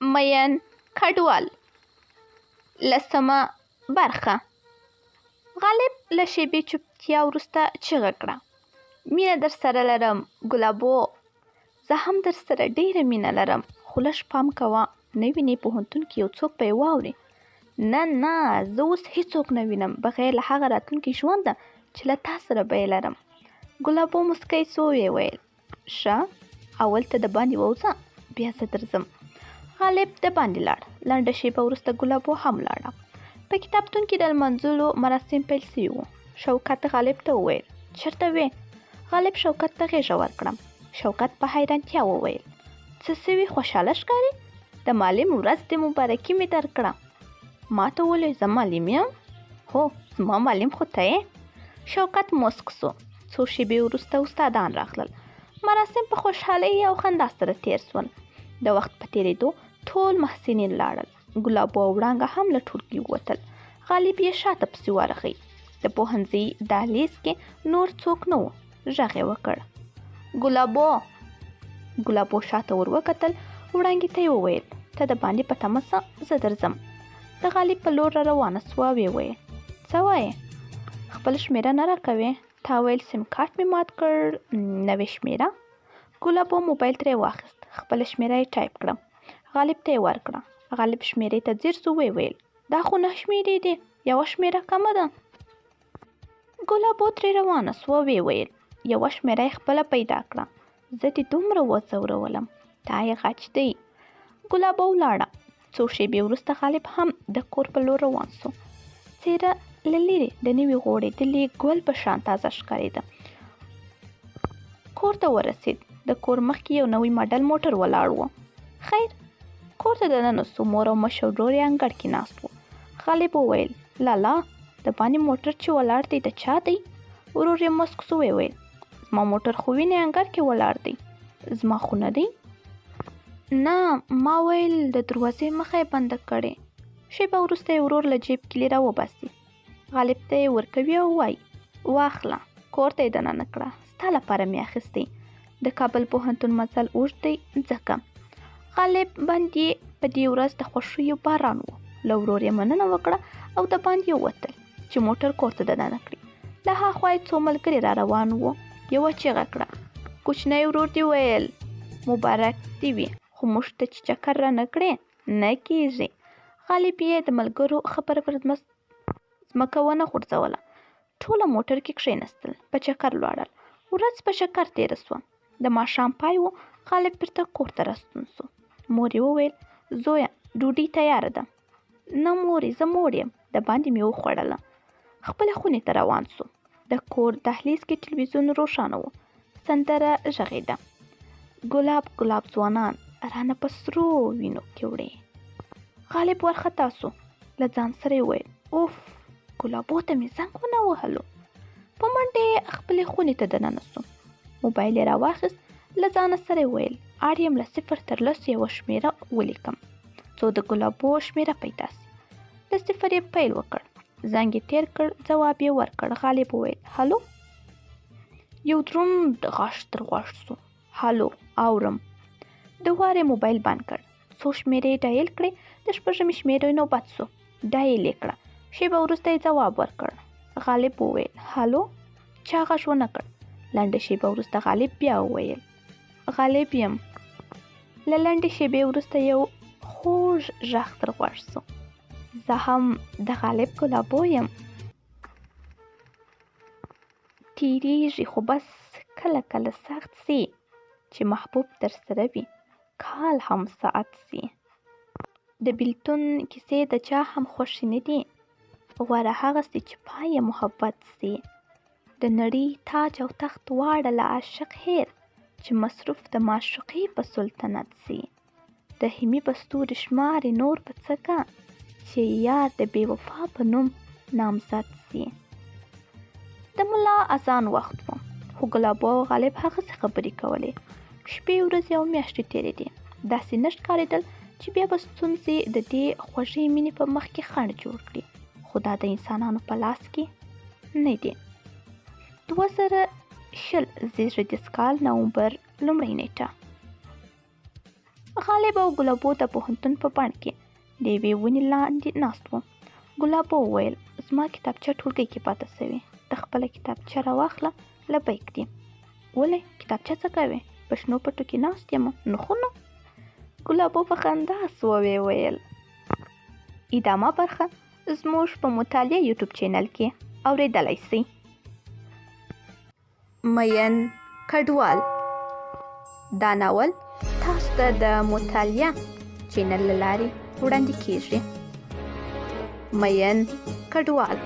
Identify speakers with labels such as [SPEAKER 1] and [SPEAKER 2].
[SPEAKER 1] مین کډوال. لسمه برخه. غالب له شیبې چوپتیا وروسته چیغه کړه: مینه در سره لرم ګلابو. زه هم در سره ډیره مینه لرم، خو لږ پام کوه نه وینې پوهنتون کې یو څوک به یې واوري. نه زه اوس هیڅوک نه وینم بغیر له هغه راتلونکي ژونده چې له تا سره به یې لرم. ګلابو مسکی سو ویل: ښه، اول ته د باندې ووځه، بیا زه درځم. غالب د باندې لاړ. لنډه شیبه وروسته ګلابو هم لاړه. په کتابتون کې د لمانځلو مراسم پیل سوي وو. شوکت غالب ته وویل: چېرته وې؟ غالب شوکت ته غېږه ورکړه. شوکت په حیرانتیا وویل: څه سوي، خوشحاله ښکارې؟ د معلم ورځ دې مبارکي مې درکړه. ما ته ولې زه معلم یم؟ هو، زما معلم خو ته یې. شوکت موسک سو. څو شېبې وروسته استادان راغلل. مراسم په خوشحالۍ او خندا سره تیر سول. د وخت په تېرېدو ټول محسنین لاړل. ګلابو او وړانګه هم له ټولګي ووتل. غالب یې شاته پسې ورغی. د پوهنځي دهلیز کې نور څوک نه و. غږ یې وکړ: ګلابو. ګلابو شاته ور وکتل. وړانګې ته یې وویل: ته د باندې په تمه سه، زه درځم. د غالب په لور را روانه سوه. ویې ویل: څه وایې؟ خپل شمېره نه راکوې؟ تا ویل سیم کارت مې مات کړ، نوې شمېره. ګلابو موبایل ترې واخیست. خپله شمېره یې ټایپ کړه. غالب ته یې ورکړه. غالب شمېرې ته ځیر سو. ویې ویل: دا خو 9 شمېرې دي، یوه شمېره کمه ده. ګلابو ترې روانه سوه. ویې ویل: یوه شمېره یې خپله پیدا کړه، زه دې دومره وځورولم، تا یې غچ دی. ګلابو ولاړه. څو شېبې وروسته غالب هم د کور په لور روان سو. څېره له لرې د نوي غوړېدلي ګل په شان تازه ښکارېده. کور ته ورسېد. د کور مخکې یو نوی ماډل موټر ولاړ و. خیر، کور ته دننه سو. مور او مشر ورور یې انګړ کې ناست و. غالب وویل: لالا، د باندې موټر چې ولاړ دی د چا دی؟ ورور یې مسک سو. ویل: زما موټر خو وینې انګړ کې ولاړ دی، زما خو نه دی. نه، ما ویل د دروازې مخه یې بنده کړې. شیبه وروسته یې ورور له جیب کیلي را وباسي. غالب ته یې ورکوي او وایي: واخله. کور ته یې دننه کړه. ستا لپاره مې اخیستی. د کابل پوهنتون مزل اوږد دی ځکه. غالب باندې په دې ورځ د خوښیو باران و. له ورور یې مننه وکړه او د باندې ووتل چې موټر کور ته دننه کړي. له هاخوا یې څو ملګري را روان وو. یوه چیغه کړه: کوچنی ورور دې ویل مبارک دې وي، خو موږ ته چې چکر را نه کړې نه کېږي. غالب یې د ملګرو خبره پر ځمکه ونه غورځوله. ټوله موټر کې کښېنستل، په چکر لاړل. ورځ په چکر تېره سوه. د ماښام پای و. غالب بیرته کور ته راستون سو. مور یې وویل: زویه، ډوډۍ تیاره ده. نه مورې، زه موړ یم، د باندې مې وخوړله. خپلې خونې ته روان سو. د کور دهلیز کې تلویزیون روښانه و. سندره غږېده: ګلاب ګلاب ځوانان رانه په سرو وینو کې وړې. غالب ورخطا سو. له ځان سره یې ویل: اوف، ګلابو ته مې زنګ ونه وهلو. په منډه یې خپلې خونې ته دننه سو. موبایل یې راواخیست. له ځانه سره یې ویل: اړ یم له 0 تر 10 یوه شمېره ولیکم، څو د ګلابو شمېره پیدا سي. له 0 یې پیل وکړ. زنګ یې تېر کړ. ځواب یې ورکړ. غالب وویل: هلو. یو دروند غږ تر غوږ سو: هلو، اورم. د وارې موبایل بند کړ. څو شمېرې یې ډایل کړې. د 6مې شمېرې نوبت سو. ډایل یې کړه. شیبه وروسته یې ځواب ورکړ. غالب وویل: هلو. چا غږ ونه کړ. لنډه شیبه وروسته غالب بیا وویل: غالب یم. له لنډې شیبې وروسته یو خوږ غږ تر غوږ سو: زه هم د غالب ګلابو یم. تیریږي خو بس کله کله سخت سي، چې محبوب در سره وي کال هم ساعت سي. د بیلتون کیسې د چا هم خوښې نه دي. غوره هغه سي چې پای محبت سي. د نړۍ تاج او تخت واړه له عاشق هیر، چې مصروف د معشوقۍ په سلطنت سي. د همي په ستوري شمارې نور په څکه، چې یار د بې وفا په نوم نامزد سي. د ملا اذان وخت و، خو ګلابو او غالب هغسې خبرې کولې. شپې ورځې او میاشتې تېرېدې. داسې نه ښکارېدل چې بیا به ستونزې د دې خوږې مینې په مخ کې خنډ جوړ کړي. خو دا د انسانانو په لاس کې نه دي. 2020 زېږدیز کال نومبر 1 نیټه. غالب او ګلابو د پوهنتون په بڼ کې د یوې ونې لاندې ناست و. ګلابو وویل زما کتابچه ټولګي کې پاتې سوې، ته خپله کتابچه راواخله، لبیک دې. ولې کتابچه څه کوې؟ په شنو پټو کې ناست یم، نو خو نو. ګلابو په خندا سو وویل ادامه برخه زموږ په مطالعه یوټیوب چینل کې اورېدلی سئ. مین کډوال دا ناول تاسو ته د مطالعه چینل له لارې وړاندې کیږي. مین کډوال